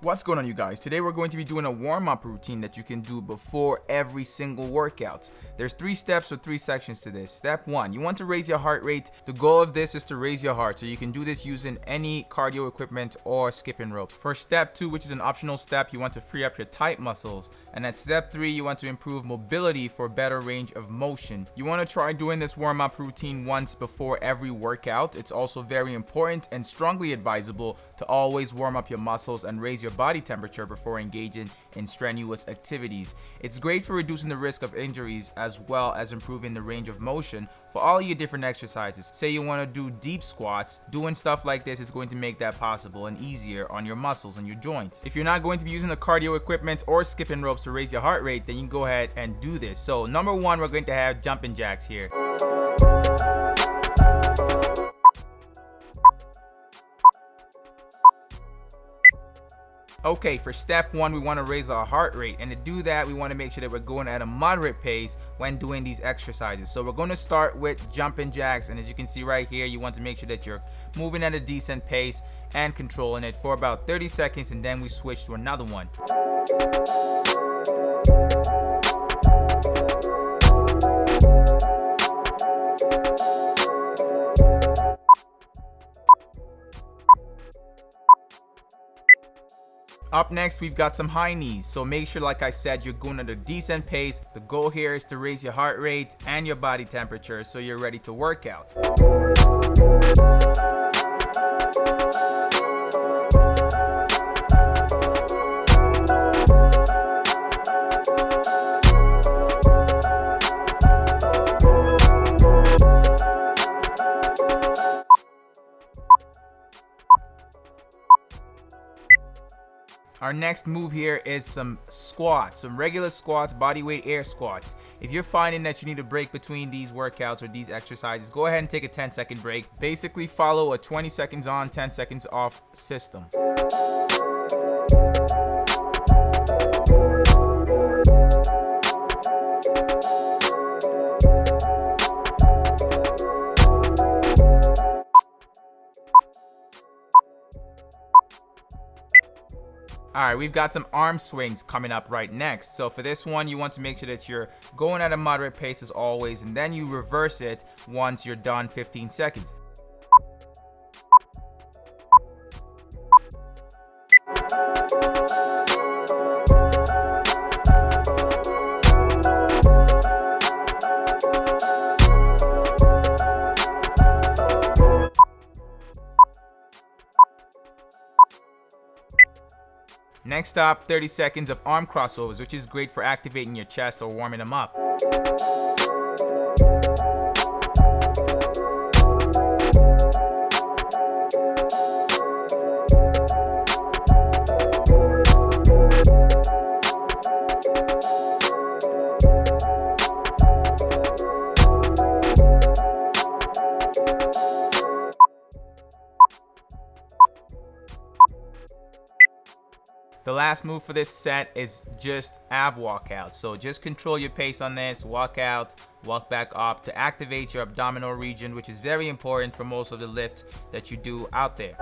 What's going on, you guys? Today we're going to be doing a warm-up routine that you can do before every single workout. There's 3 steps or 3 sections to this. Step 1, you want to raise your heart rate. The goal of this is to raise your heart, so you can do this using any cardio equipment or skipping rope. For step 2, which is an optional step, you want to free up your tight muscles. And at step 3, you want to improve mobility for better range of motion. You want to try doing this warm-up routine once before every workout. It's also very important and strongly advisable to always warm up your muscles and raise your body temperature before engaging in strenuous activities. It's great for reducing the risk of injuries as well as improving the range of motion for all your different exercises. Say you want to do deep squats, doing stuff like this is going to make that possible and easier on your muscles and your joints. If you're not going to be using the cardio equipment or skipping ropes to raise your heart rate, then you can go ahead and do this. So number 1, we're going to have jumping jacks here. Okay, for step 1, we want to raise our heart rate, and to do that, we want to make sure that we're going at a moderate pace when doing these exercises. So we're going to start with jumping jacks, and as you can see right here, you want to make sure that you're moving at a decent pace and controlling it for about 30 seconds, and then we switch to another one. Up next, we've got some high knees. So make sure, like I said, you're going at a decent pace. The goal here is to raise your heart rate and your body temperature so you're ready to work out. Our next move here is some squats, some regular squats, body weight air squats. If you're finding that you need a break between these workouts or these exercises, go ahead and take a 10-second break. Basically follow a 20 seconds on, 10 seconds off system. Alright, we've got some arm swings coming up right next. So for this one, you want to make sure that you're going at a moderate pace as always, and then you reverse it once you're done 15 seconds. Next up, 30 seconds of arm crossovers, which is great for activating your chest or warming them up. The last move for this set is just ab walkouts. So just control your pace on this, walk out, walk back up to activate your abdominal region, which is very important for most of the lift that you do out there.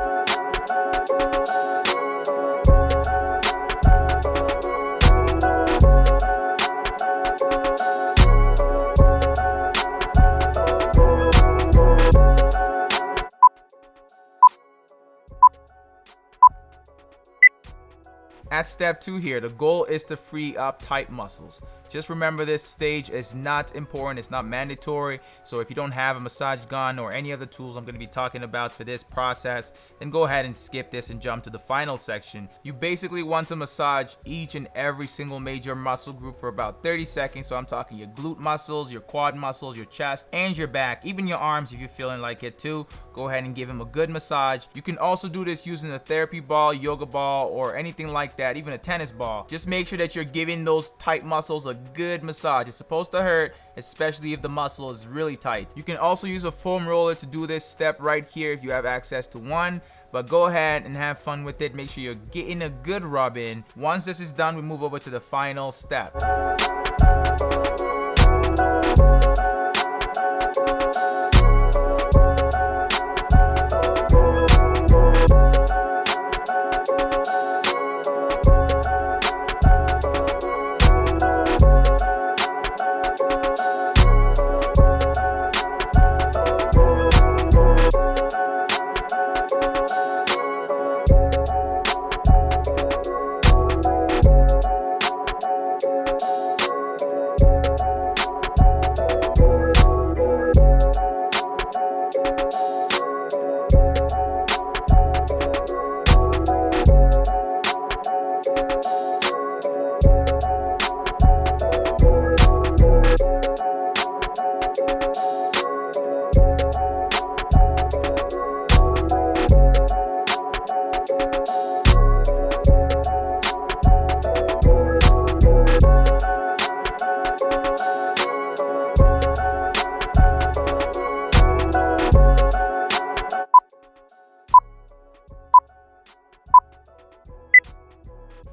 At step 2 here, the goal is to free up tight muscles. Just remember, this stage is not important, it's not mandatory. So if you don't have a massage gun or any of the tools I'm going to be talking about for this process, then go ahead and skip this and jump to the final section. You basically want to massage each and every single major muscle group for about 30 seconds. So I'm talking your glute muscles, your quad muscles, your chest, and your back, even your arms if you're feeling like it too. Go ahead and give them a good massage. You can also do this using a therapy ball, yoga ball, or anything like that, even a tennis ball. Just make sure that you're giving those tight muscles a good massage. It's supposed to hurt, especially if the muscle is really tight. You can also use a foam roller to do this step right here if you have access to one, but go ahead and have fun with it. Make sure you're getting a good rub in. Once this is done, we move over to the final step.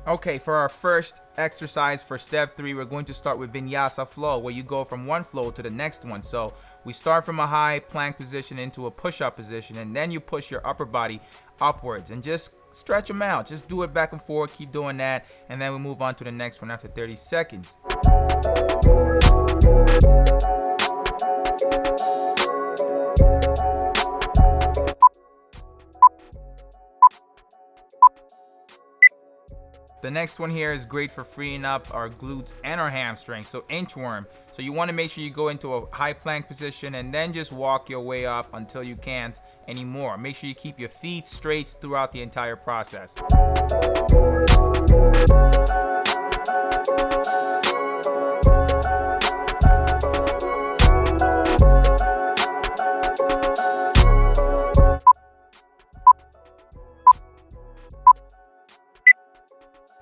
Okay, for our first exercise for step 3, we're going to start with vinyasa flow, where you go from one flow to the next one. So we start from a high plank position into a push-up position, and then you push your upper body upwards and just stretch them out. Just do it back and forth, keep doing that, and then we move on to the next one after 30 seconds. The next one here is great for freeing up our glutes and our hamstrings, so inchworm. So you want to make sure you go into a high plank position and then just walk your way up until you can't anymore. Make sure you keep your feet straight throughout the entire process.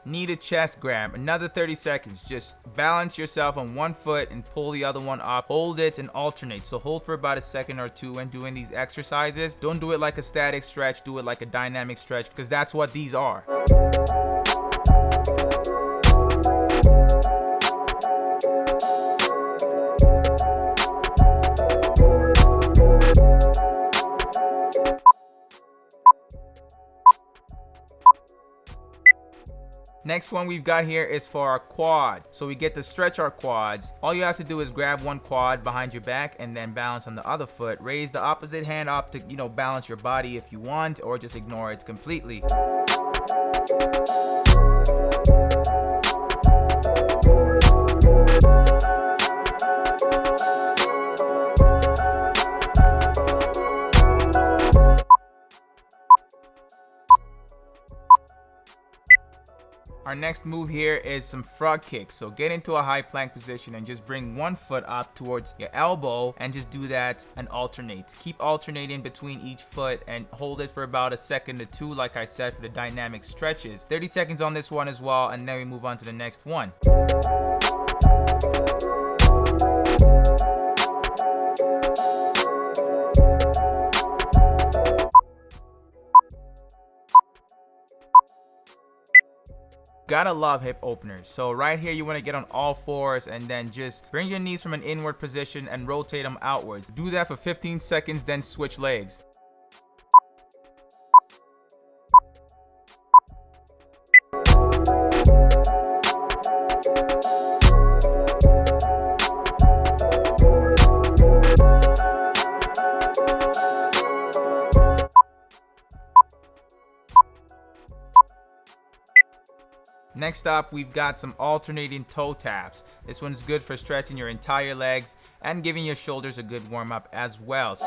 Need a chest grab, another 30 seconds. Just balance yourself on one foot and pull the other one up. Hold it and alternate. So hold for about a second or two when doing these exercises. Don't do it like a static stretch, do it like a dynamic stretch, because that's what these are. Next one we've got here is for our quads. So we get to stretch our quads. All you have to do is grab one quad behind your back and then balance on the other foot. Raise the opposite hand up to, balance your body if you want, or just ignore it completely. Our next move here is some frog kicks. So get into a high plank position and just bring one foot up towards your elbow and just do that and alternate. Keep alternating between each foot and hold it for about a second or two, like I said, for the dynamic stretches. 30 seconds on this one as well, and then we move on to the next one. Gotta love hip openers. So right here you want to get on all fours and then just bring your knees from an inward position and rotate them outwards. Do that for 15 seconds, then switch legs. Next up, we've got some alternating toe taps. This one's good for stretching your entire legs and giving your shoulders a good warm up as well.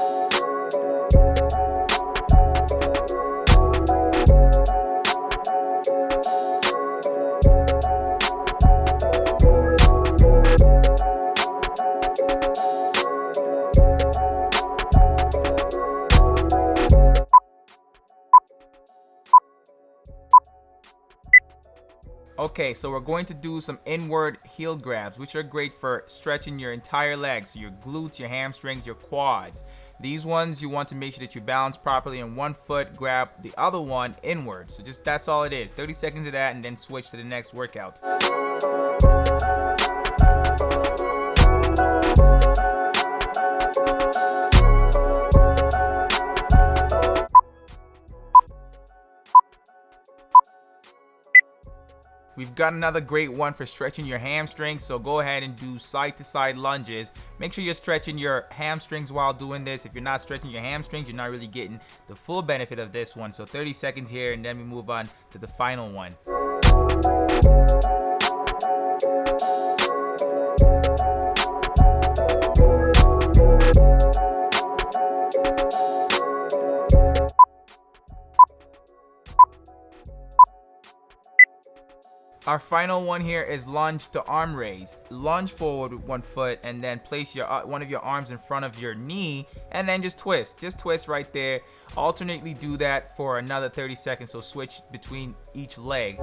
Okay, so we're going to do some inward heel grabs, which are great for stretching your entire legs, so your glutes, your hamstrings, your quads. These ones, you want to make sure that you balance properly on one foot, grab the other one inward. So just that's all it is. 30 seconds of that and then switch to the next workout. We've got another great one for stretching your hamstrings, so go ahead and do side-to-side lunges. Make sure you're stretching your hamstrings while doing this. If you're not stretching your hamstrings, you're not really getting the full benefit of this one. So 30 seconds here, and then we move on to the final one. Our final one here is lunge to arm raise. Lunge forward with one foot and then place your one of your arms in front of your knee and then just twist. Just twist right there. Alternately do that for another 30 seconds, so switch between each leg.